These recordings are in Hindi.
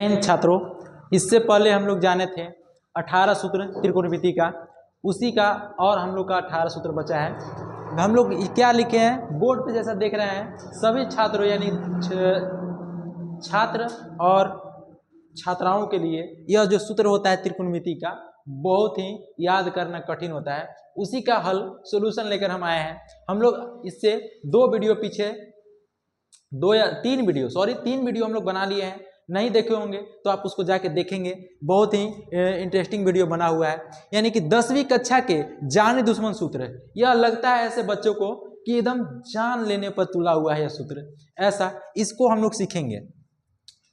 छात्रों, इससे पहले हम लोग जाने थे 18 सूत्र त्रिकोणमिति का, उसी का और हम लोग का 18 सूत्र बचा है। हम लोग क्या लिखे हैं बोर्ड पे जैसा देख रहे हैं, सभी छात्रों यानी छात्र और छात्राओं के लिए यह जो सूत्र होता है त्रिकोणमिति का बहुत ही याद करना कठिन होता है। उसी का हल सॉल्यूशन लेकर हम आए हैं। हम लोग इससे तीन वीडियो हम लोग बना लिए हैं। नहीं देखे होंगे तो आप उसको जाके देखेंगे, बहुत ही इंटरेस्टिंग वीडियो बना हुआ है। यानी कि 10वीं कक्षा के जाने दुश्मन सूत्र, यह लगता है ऐसे बच्चों को कि एकदम जान लेने पर तुला हुआ है यह सूत्र, ऐसा इसको हम लोग सीखेंगे।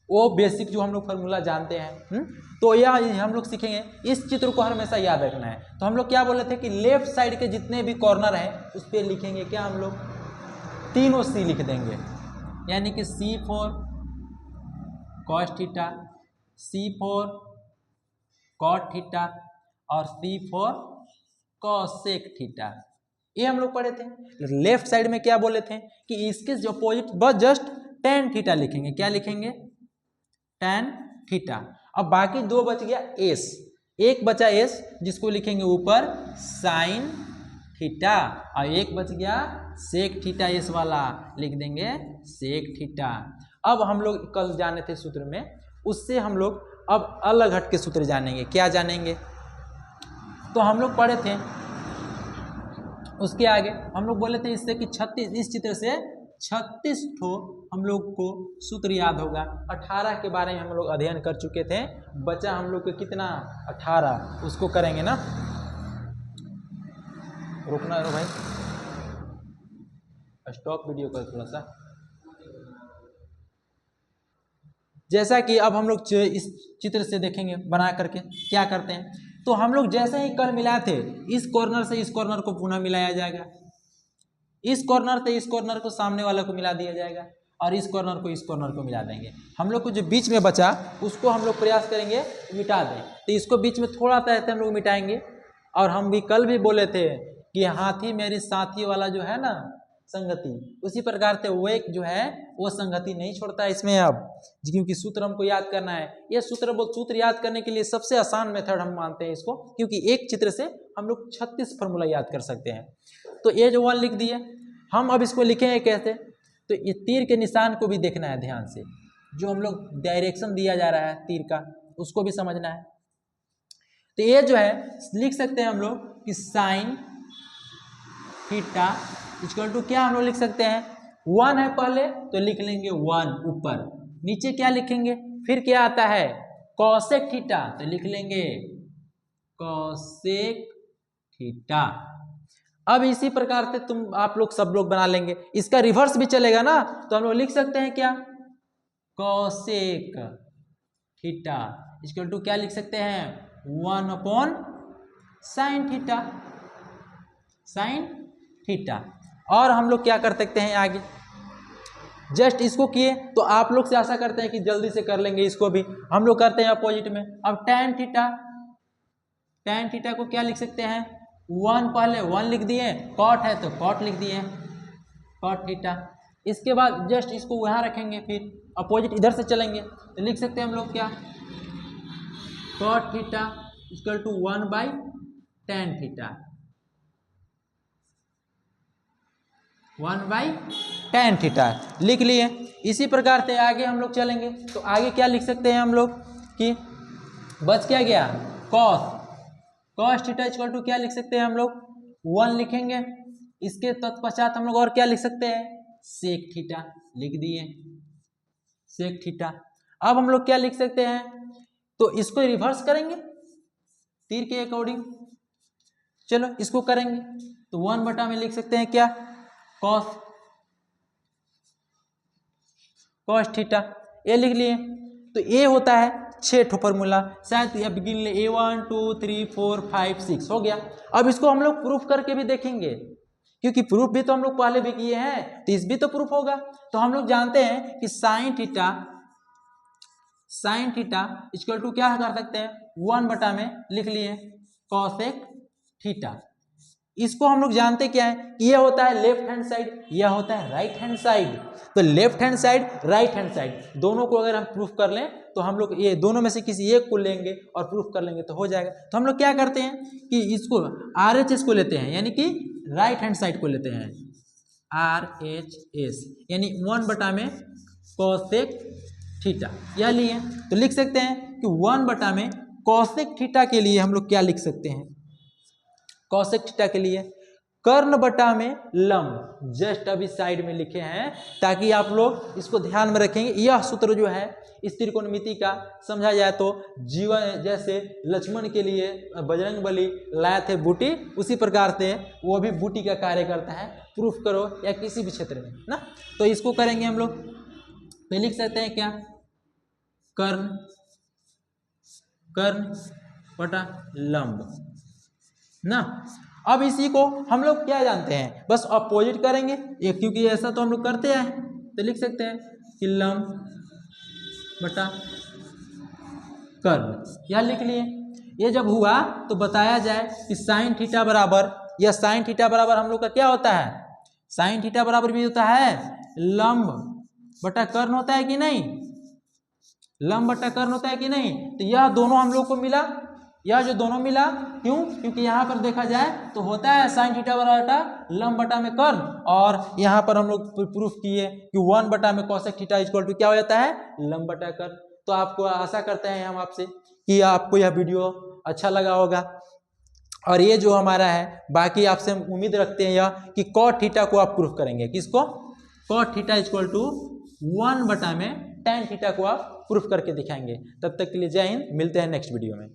वो बेसिक जो हम लोग फार्मूला जानते हैं, तो यह हम लोग सीखेंगे। इस चित्र को हमेशा याद रखना है। तो हम लोग क्या बोले थे कि लेफ्ट साइड के जितने भी कॉर्नर हैं उस पर लिखेंगे क्या, हम लोग तीनों सी लिख देंगे। यानी कि C for cos theta, C for cot theta और C फॉर कॉसेक थीटा, ये हम लोग पढ़े थे। लेफ्ट साइड में क्या बोले थे कि इसके जो अपोजिट बस जस्ट tan थीटा लिखेंगे। क्या लिखेंगे? tan theta. अब बाकी दो बच गया S, एक बचा S जिसको लिखेंगे ऊपर साइन थीटा, और एक बच गया सेक थीटा, S वाला लिख देंगे सेक थीटा। अब हम लोग कल जाने थे सूत्र में, उससे हम लोग अब अलग हट के सूत्र जानेंगे। क्या जानेंगे? तो हम लोग पढ़े थे उसके आगे हम लोग बोले थे इससे कि 36, इस चित्र से 36 ठो हम लोग को सूत्र याद होगा। 18 के बारे में हम लोग अध्ययन कर चुके थे, बचा हम लोग को कितना 18, उसको करेंगे ना। रुकना रो भाई, स्टॉप वीडियो कर थोड़ा सा। जैसा कि अब हम लोग इस चित्र से देखेंगे बना करके क्या करते हैं। तो हम लोग जैसे ही कल मिलाए थे, इस कॉर्नर से इस कॉर्नर को पुनः मिलाया जाएगा, इस कॉर्नर से इस कॉर्नर को सामने वाला को मिला दिया जाएगा, और इस कॉर्नर को इस कॉर्नर को मिला देंगे। हम लोग को जो बीच में बचा उसको हम लोग प्रयास करेंगे मिटा दें। तो इसको बीच में थोड़ा सा ऐसे हम लोग मिटाएंगे। और हम भी कल भी बोले थे कि हाथी मेरी साथी वाला जो है ना संगति, उसी प्रकार से वो एक जो है वो संगति नहीं छोड़ता इसमें। अब क्योंकि सूत्र हमको याद करना है, ये सूत्र याद करने के लिए सबसे आसान मेथड हम मानते हैं इसको, क्योंकि एक चित्र से हम लोग 36 फार्मूला याद कर सकते हैं। तो ये जो 1 लिख दिए, हम अब इसको लिखेंगे कैसे? तो ये तीर के निशान को भी देखना है ध्यान से, जो हम लोग डायरेक्शन दिया जा रहा है तीर का उसको भी समझना है। तो ये जो है लिख सकते हैं हम लोग कि साइन थीटा इक्वल टू क्या हम लोग लिख सकते हैं, 1 है पहले तो लिख लेंगे 1 ऊपर, नीचे क्या लिखेंगे, फिर क्या आता है कॉसेक थीटा, तो लिख लेंगे कॉसेक थीटा। अब इसी प्रकार से आप लोग सब लोग बना लेंगे। इसका रिवर्स भी चलेगा ना, तो हम लोग लिख सकते हैं क्या, कॉसेक थीटा इक्वल टू क्या लिख सकते हैं, 1 upon sine theta, sine theta. और हम लोग क्या कर सकते हैं आगे, जस्ट इसको किए तो आप लोग से आशा करते हैं कि जल्दी से कर लेंगे। इसको भी हम लोग करते हैं अपोजिट में। अब tan थीटा, tan थीटा को क्या लिख सकते हैं, 1 पहले 1 लिख दिए, कॉट है तो कॉट लिख दिए, कॉट थीटा। इसके बाद जस्ट इसको वहाँ रखेंगे, फिर अपोजिट इधर से चलेंगे तो लिख सकते हैं हम लोग क्या, cot theta equal to 1/tan theta, 1/tan theta लिख लिए। इसी प्रकार से आगे हम लोग चलेंगे तो आगे क्या लिख सकते हैं हम लोग कि बच क्या गया, कॉस थीटा इक्वल टू क्या लिख सकते हैं हम लोग, 1 लिखेंगे। इसके तत्पश्चात हम लोग और क्या लिख सकते हैं, सेक थीटा लिख दिए, सेक थीटा। अब हम लोग क्या लिख सकते हैं, तो इसको रिवर्स करेंगे तीर के अकॉर्डिंग। चलो इसको करेंगे तो 1 में लिख सकते हैं क्या, कॉस थीटा, ये लिख लिए। तो ये होता है 6 ठो फॉर्मूला, शायद ये बिगिन ले A1 2 3 4 5 6 हो गया। अब इसको हम लोग प्रूफ करके भी देखेंगे, क्योंकि प्रूफ भी तो हम लोग पहले भी किए हैं, तो इस भी तो प्रूफ होगा। तो हम लोग जानते हैं कि साइन थीटा इक्वल टू क्या कर सकते हैं, 1 में लिख लिए कॉसेक थीटा, इसको हम लोग जानते क्या है कि यह होता है लेफ्ट हैंड साइड, यह होता है राइट हैंड साइड। तो left hand side, right hand side दोनों को अगर हम प्रूफ कर लें तो हम लोग ये दोनों में से किसी एक को लेंगे और प्रूफ कर लेंगे तो हो जाएगा। तो हम लोग क्या करते हैं कि इसको RHS को लेते हैं, यानी कि राइट हैंड साइड को लेते हैं, RHS यानी 1 बटा में कोसेक थीटा, यह लिए। तो लिख सकते हैं कि 1 बटा में कोसेक थीटा के लिए हम लोग क्या लिख सकते हैं, कोसेक थीटा के लिए कर्ण बटा में लंब, जस्ट अभी साइड में लिखे हैं ताकि आप लोग इसको ध्यान में रखेंगे। यह सूत्र जो है इस त्रिकोणमिति का समझा जाए तो जीवन जैसे लक्ष्मण के लिए बजरंगबली लाए थे बूटी, उसी प्रकार से वो भी बूटी का कार्य करता है। प्रूफ करो या किसी भी क्षेत्र में ना, तो इसको करेंगे हम लोग। तो लिख सकते हैं क्या, कर्ण बटा लंब ना। अब इसी को हम लोग क्या जानते हैं, बस अपोजिट करेंगे ये, क्योंकि ऐसा तो हम लोग करते हैं। तो लिख सकते हैं कि लंब बटा कर्ण, यह लिख लिए। ये जब हुआ तो बताया जाए कि साइन थीटा बराबर, यह साइन थीटा बराबर हम लोग का क्या होता है, साइन थीटा बराबर भी होता है लंब बटा कर्ण होता है कि नहीं, लंब बटा कर्ण होता है कि नहीं। तो यह दोनों हम लोग को मिला, यह जो दोनों मिला, क्यों, क्योंकि यहाँ पर देखा जाए तो होता है साइन थीटा बराबर लंब बटा में कर्ण, और यहाँ पर हम लोग प्रूफ किए कि 1 बटा में कोसेक थीटा इक्वल टू क्या हो जाता है, लंब बटा कर्ण। तो आपको आशा करते हैं हम आपसे कि आपको यह वीडियो अच्छा लगा होगा। और ये जो हमारा है, बाकी आपसे हम उम्मीद रखते हैं यह कि कॉट थीटा को आप प्रूफ करेंगे, किसको, कॉट थीटा इक्वल टू 1 बटा में tan थीटा को आप प्रूफ करके दिखाएंगे। तब तक के लिए जय हिंद, मिलते हैं नेक्स्ट वीडियो में।